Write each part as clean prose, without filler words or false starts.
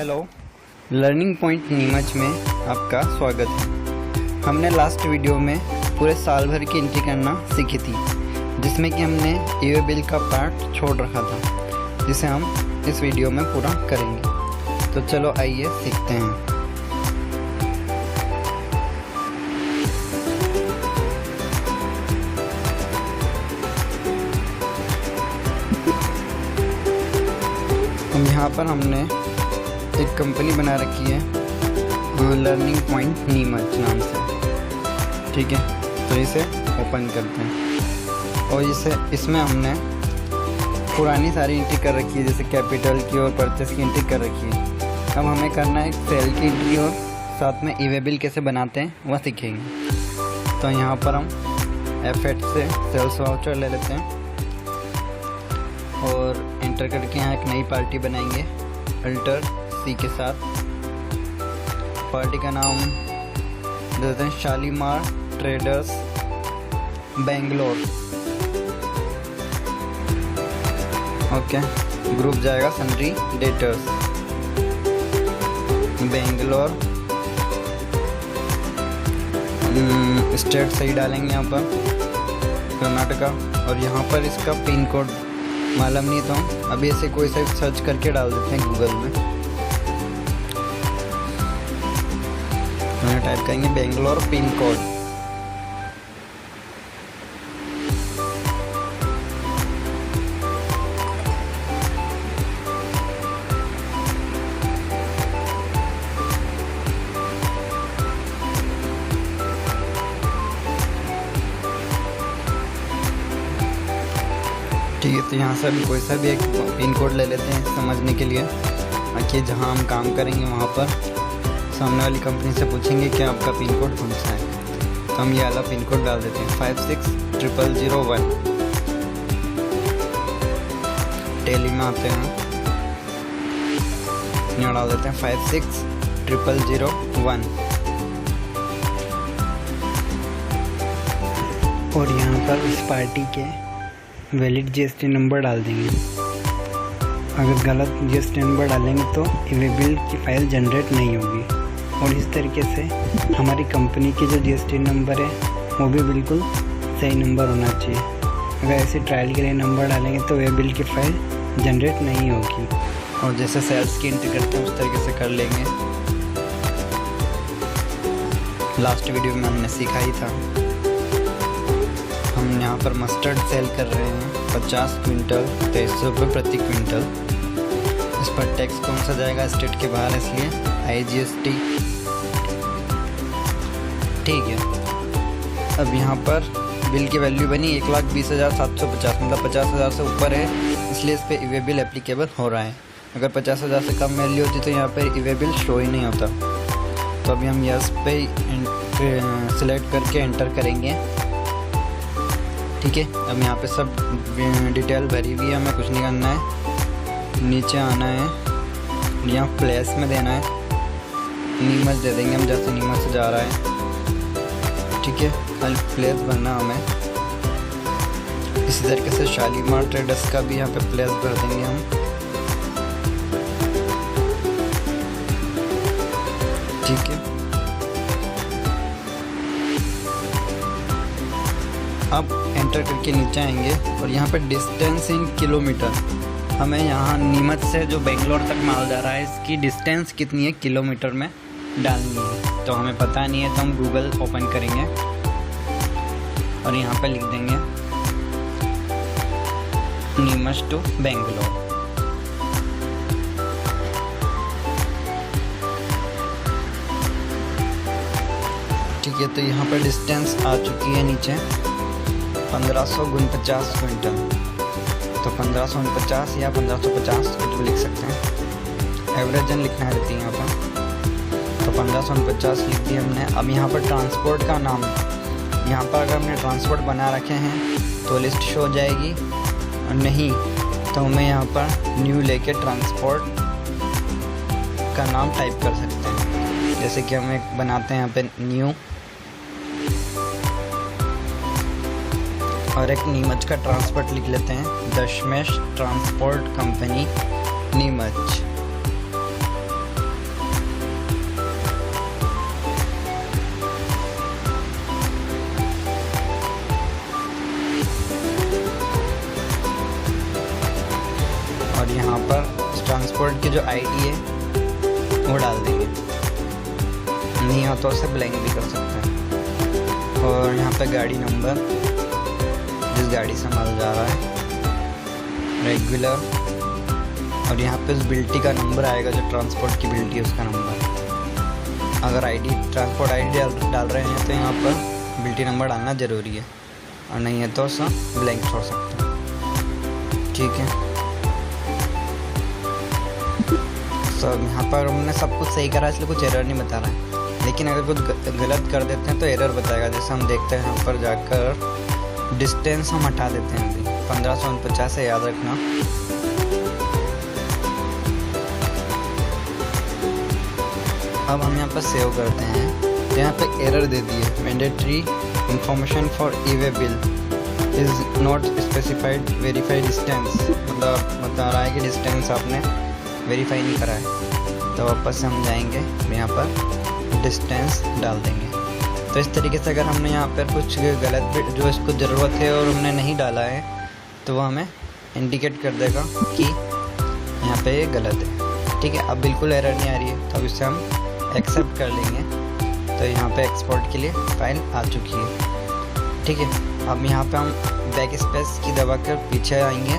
Hello, learning point Neemuch में आपका स्वागत है। हमने लास्ट वीडियो में पूरे साल भर की एंट्री करना सीखी थी, जिसमें कि हमने ईवे बिल का पार्ट छोड़ रखा था, जिसे हम इस वीडियो में पूरा करेंगे। तो चलो आइए सीखते हैं। यहाँ पर हमने एक कंपनी बना रखी है लर्निंग पॉइंट नीमच नाम से, ठीक है। तो इसे ओपन करते हैं और इसमें हमने पुरानी सारी एंट्री कर रखी है, जैसे कैपिटल की और परचेस की एंट्री कर रखी है। अब हमें करना है सेल की एंट्री और साथ में ईवे बिल कैसे बनाते हैं वह सीखेंगे। तो यहाँ पर हम F8 से सेल्स वाउचर ले लेते हैं और एंटर करके यहाँ एक नई पार्टी बनाएंगे अल्टर C के साथ। पार्टी का नाम देते हैं Shalimar traders Bangalore. Okay, group जाएगा सन्ड्री डेटर्स बेंगलोर। स्टेट सही डालेंगे यहाँ पर कर्नाटका, और यहाँ पर इसका पिन कोड मालूम नहीं तो अभी ऐसे कोई सा सर्च करके डाल देते हैं गूगल में। टाइप करेंगे बेंगलोर पिन कोड। ठीक है, तो यहाँ से भी कोई सा भी एक पिन कोड ले लेते हैं समझने के लिए, ताकि जहाँ हम काम करेंगे वहाँ पर सामने वाली कंपनी से पूछेंगे कि आपका पिन कोड कौन सा है। तो हम ये वाला पिन कोड डाल देते हैं 56001। टेली में आते हैं, यहाँ डाल देते हैं 56001 और यहाँ पर इस पार्टी के वैलिड जीएसटी नंबर डाल देंगे। अगर गलत जीएसटी नंबर डालेंगे तो ईवे बिल की फ़ाइल जनरेट नहीं होगी, और इस तरीके से हमारी कंपनी की जो जीएसटी नंबर है वो भी बिल्कुल सही नंबर होना चाहिए। अगर ऐसे ट्रायल के लिए नंबर डालेंगे तो ईवे बिल की फ़ाइल जनरेट नहीं होगी। और जैसे सेल्स की एंट्री करते हैं उस तरीके से कर लेंगे। लास्ट वीडियो में हमने सीखा ही था। हम यहाँ पर मस्टर्ड सेल कर रहे हैं 50 क्विंटल 2300 रुपये प्रति क्विंटल। इस पर टैक्स कौन सा जाएगा स्टेट के बाहर, इसलिए IGST, ठीक है। अब यहाँ पर बिल की वैल्यू बनी 1,20,750, मतलब 50,000 से ऊपर है, इसलिए इस पर ईवे बिल एप्लीकेबल हो रहा है। अगर 50,000 से कम वैल्यू होती तो यहाँ पर ईवे बिल शो ही नहीं होता। तो अभी हम यस पे सिलेक्ट करके एंटर करेंगे, ठीक है। अब यहाँ पे सब डिटेल भरी हुई है, हमें कुछ नहीं करना है। नीचे आना है, यहाँ प्लेस में देना है, नीमच दे देंगे हम, जैसे नीमच से जा रहा है, ठीक है। खाली प्लेस भरना हमें। इसी तरीके से शालीमार ट्रेडर्स का भी यहाँ पे प्लेस भर देंगे हम, ठीक है। अब एंटर करके नीचे आएंगे और यहाँ पे डिस्टेंस इन किलोमीटर, हमें यहाँ नीमच से जो बेंगलोर तक माल जा रहा है इसकी डिस्टेंस कितनी है किलोमीटर में डालनी है। तो हमें पता नहीं है, तो हम गूगल ओपन करेंगे और यहाँ पे लिख देंगे नीमच टू बेंगलोर। ठीक है, तो यहाँ पर डिस्टेंस आ चुकी है नीचे 1549 क्विंटल। तो 1549 या 1550 कुछ भी लिख सकते हैं, एवरेजन लिखना रहती है यहाँ पर। तो 1549 लिख दिया हमने। अब यहाँ पर ट्रांसपोर्ट का नाम, यहाँ पर अगर हमने ट्रांसपोर्ट बना रखे हैं तो लिस्ट शो हो जाएगी, और नहीं तो हमें यहाँ पर न्यू लेके ट्रांसपोर्ट का नाम टाइप कर सकते हैं। जैसे कि हम एक बनाते हैं यहाँ पे न्यू, और एक नीमच का ट्रांसपोर्ट लिख लेते हैं, दशमेश ट्रांसपोर्ट कंपनी नीमच। ट्रांसपोर्ट की जो आईडी है वो डाल देंगे, नहीं हो तो उसे ब्लैंक भी कर सकते हैं। और यहाँ पे गाड़ी नंबर, जिस गाड़ी से माल जा रहा है, रेगुलर, और यहाँ पे उस बिल्टी का नंबर आएगा जो ट्रांसपोर्ट की बिल्टी है उसका नंबर। अगर आईडी ट्रांसपोर्ट आईडी डाल रहे हैं तो यहाँ पर बिल्टी नंबर डालना ज़रूरी है, और नहीं है तो सब ब्लैंक छोड़ सकते हैं। ठीक है, तो यहाँ पर हमने सब कुछ सही करा इसलिए कुछ एरर नहीं बता रहा है, लेकिन अगर कुछ गलत कर देते हैं तो एरर बताएगा। जैसे हम देखते हैं यहाँ पर जाकर डिस्टेंस हम हटा देते हैं, अभी 1549 है, याद रखना। अब हम यहाँ पर सेव करते हैं तो यहाँ पे एरर दे दी है, mandatory information for e-way bill is not specified verified distance, मतलब बता रहा है कि डिस्टेंस आपने वेरीफाई नहीं करा है। तो वापस से हम जाएंगे, यहाँ पर डिस्टेंस डाल देंगे। तो इस तरीके से अगर हमने यहाँ पर कुछ गलत भी जो इसको ज़रूरत है और हमने नहीं डाला है तो वो हमें इंडिकेट कर देगा कि यहाँ पे ये गलत है। ठीक है, अब बिल्कुल एरर नहीं आ रही है, तो अब इसे हम एक्सेप्ट कर लेंगे। तो यहाँ पे एक्सपोर्ट के लिए फ़ाइल आ चुकी है। ठीक है, अब यहाँ पे हम बैक स्पेस की दबाकर पीछे आएंगे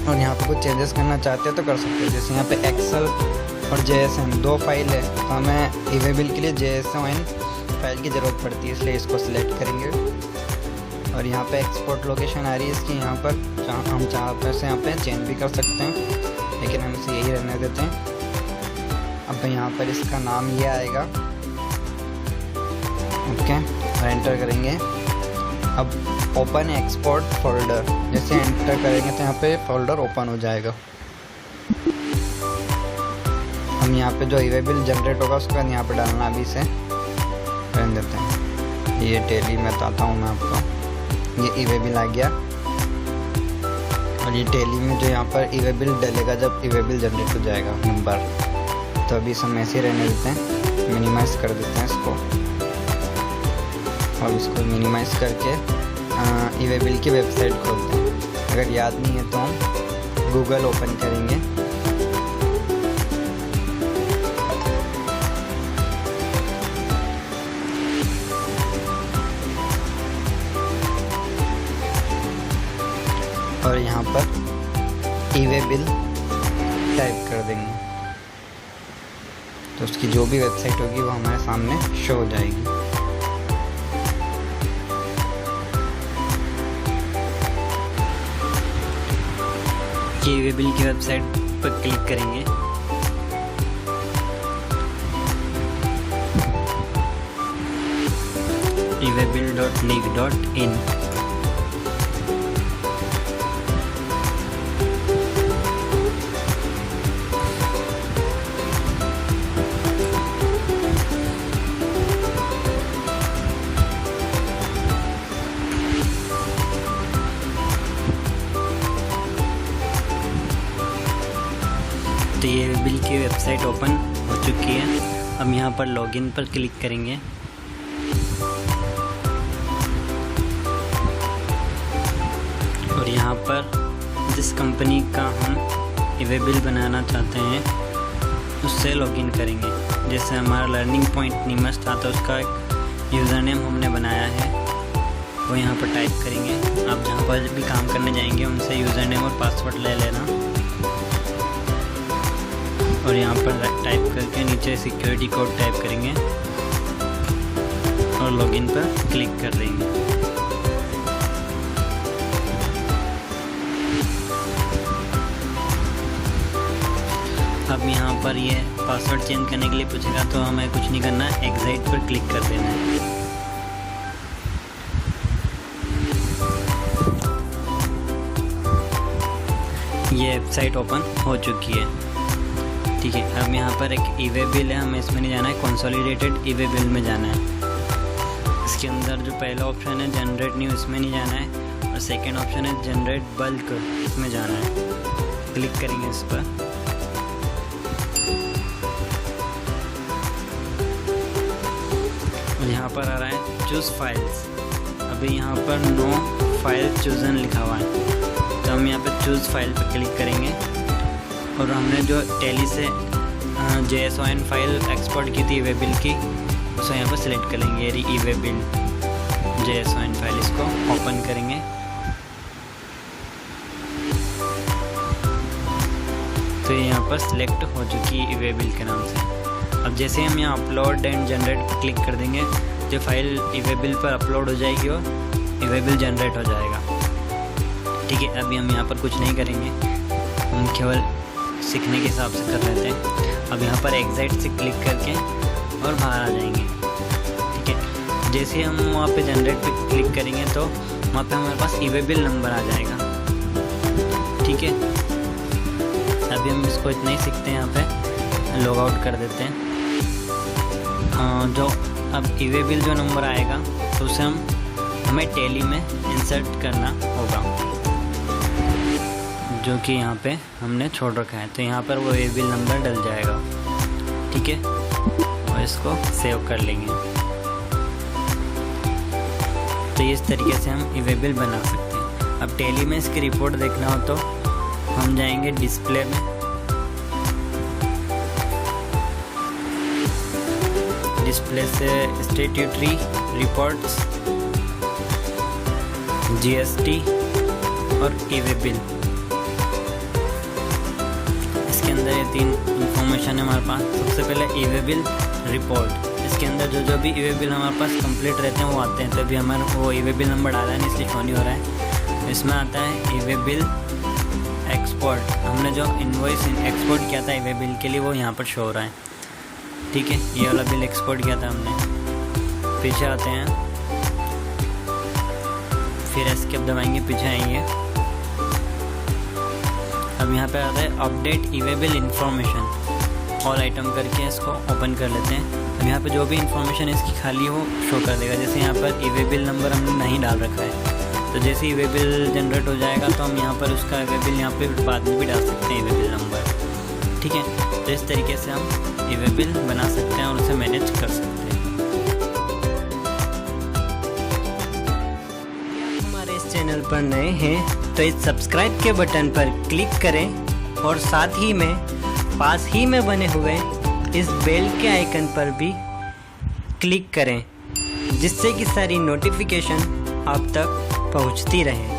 और यहाँ पे कुछ चेंजेस करना चाहते हैं तो कर सकते हैं। जैसे यहाँ पे एक्सेल और JSON 2 फाइल है, तो हमें ई-वे बिल के लिए JSON फाइल की ज़रूरत पड़ती है, इसलिए इसको सिलेक्ट करेंगे। और यहाँ पे एक्सपोर्ट लोकेशन आ रही है इसकी, यहाँ पर हम चाहते हैं यहाँ पे चेंज भी कर सकते हैं, लेकिन हम इसे यही रहने देते हैं। अब यहाँ पर इसका नाम ये आएगा, ओके, और एंटर करेंगे। अब ओपन एक्सपोर्ट फोल्डर, जैसे एंटर करेंगे तो यहाँ पे फोल्डर ओपन हो जाएगा। हम यहाँ पे जो ई-वे बिल जनरेट होगा उसका यहाँ पे डालना, अभी से रहने देते हैं। ये टेली में बताता हूँ मैं आपको, ये ई-वे बिल आ गया, और ये टेली में जो यहाँ पर ई-वे बिल डलेगा जब ई-वे बिल जनरेट हो जाएगा नंबर। तो अभी हम ऐसे ही रहने देते हैं, मिनिमाइज़ कर देते हैं इसको, और इसको मिनिमाइज़ करके ई-वे बिल की वेबसाइट खोलते हैं। अगर याद नहीं है तो हम गूगल ओपन करेंगे, और यहाँ पर ई-वे बिल टाइप कर देंगे, तो उसकी जो भी वेबसाइट होगी वो हमारे सामने शो हो जाएगी। ई-वे बिल की वेबसाइट पर क्लिक करेंगे, ewebill.nig.in। तो ये बिल की वेबसाइट ओपन हो चुकी है। अब यहाँ पर लॉगिन पर क्लिक करेंगे, और यहाँ पर जिस कंपनी का हम ई-वे बिल बनाना चाहते हैं उससे लॉगिन करेंगे। जैसे हमारा लर्निंग पॉइंट नीमच था तो उसका एक यूज़र नेम हमने बनाया है, वो यहाँ पर टाइप करेंगे। आप जहाँ पर भी काम करने जाएंगे उनसे यूज़र नेम और पासवर्ड ले लेना, और यहाँ पर टाइप करके नीचे सिक्योरिटी कोड टाइप करेंगे और लॉगिन पर क्लिक कर देंगे। अब यहाँ पर ये पासवर्ड चेंज करने के लिए पूछेगा, तो हमें कुछ नहीं करना, एग्जिट पर क्लिक कर देना है। ये वेबसाइट ओपन हो चुकी है। ठीक है, अब यहाँ पर एक ई-वे बिल है, हमें इसमें नहीं जाना है, कंसोलिडेटेड ई-वे बिल में जाना है। इसके अंदर जो पहला ऑप्शन है जनरेट न्यू, इसमें नहीं जाना है, और सेकंड ऑप्शन है जनरेट बल्क, इसमें जाना है। क्लिक करेंगे इस पर, और यहाँ पर आ रहा है चूज़ फाइल्स। अभी यहाँ पर नो फाइल चूजन लिखा हुआ है, तो हम यहाँ पर चूज़ फाइल पर क्लिक करेंगे और हमने जो टैली से JSON फाइल एक्सपोर्ट की थी ईवे बिल की, उसको यहाँ पर सिलेक्ट करेंगे। ये ईवे बिल JSON फाइल, इसको ओपन करेंगे। तो ये यहाँ पर सिलेक्ट हो चुकी है ईवे बिल के नाम से। अब जैसे हम यहाँ अपलोड एंड जनरेट क्लिक कर देंगे, जो फाइल ईवे बिल पर अपलोड हो जाएगी और ईवे बिल जनरेट हो जाएगा। ठीक है, अभी हम यहाँ पर कुछ नहीं करेंगे, हम केवल सीखने के हिसाब से कर लेते हैं। अब यहाँ पर एग्जिट से क्लिक करके और बाहर आ जाएंगे। ठीक है, जैसे हम वहाँ पे जनरेट पे क्लिक करेंगे तो वहाँ पे हमारे पास ईवे बिल नंबर आ जाएगा। ठीक है, अभी हम इसको इतना ही सीखते हैं। यहाँ पे लॉग आउट कर देते हैं। जो अब ईवे बिल जो नंबर आएगा तो उसे हमें टैली में इंसर्ट करना होगा, जो कि यहाँ पे हमने छोड़ रखा है। तो यहाँ पर वो ईवे बिल नंबर डल जाएगा। ठीक है, और इसको सेव कर लेंगे। तो इस तरीके से हम ईवे बिल बना सकते हैं। अब टैली में इसकी रिपोर्ट देखना हो तो हम जाएंगे डिस्प्ले में, डिस्प्ले से स्टैट्यूटरी रिपोर्ट्स, GST और ईवे बिल। इसके अंदर ये 3 इंफॉर्मेशन है हमारे पास। सबसे पहले ईवे बिल रिपोर्ट, इसके अंदर जो भी ईवे बिल हमारे पास कंप्लीट रहते हैं वो आते हैं। तो अभी हमारा वो ईवे बिल नंबर डाला है, इसलिए शो नहीं हो रहा है। इसमें आता है ईवे बिल एक्सपोर्ट, हमने जो इनवॉइस एक्सपोर्ट किया था ईवे बिल के लिए वो यहाँ पर शो हो रहा है। ठीक है, ये वाला बिल एक्सपोर्ट किया था हमने। पीछे आते हैं, फिर एस्केप दबाएंगे, पीछे आएंगे। अब यहाँ पे आता है update e-way bill information, all item करके इसको ओपन कर लेते हैं। अब यहाँ पे जो भी इंफॉर्मेशन इसकी खाली हो शो कर देगा। जैसे यहाँ पर ईवे बिल नंबर हमने नहीं डाल रखा है, तो जैसे ईवे बिल जनरेट हो जाएगा तो हम यहाँ पर उसका ईवे बिल यहाँ पे बाद में भी डाल सकते हैं, ईवे बिल नंबर। ठीक है, तो इस तरीके से हम ईवे बिल बना सकते हैं और उसे मैनेज कर सकते हैं। हमारे इस चैनल पर नए हैं तो इस सब्सक्राइब के बटन पर क्लिक करें और साथ ही में पास ही में बने हुए इस बेल के आइकन पर भी क्लिक करें, जिससे कि सारी नोटिफिकेशन आप तक पहुंचती रहे।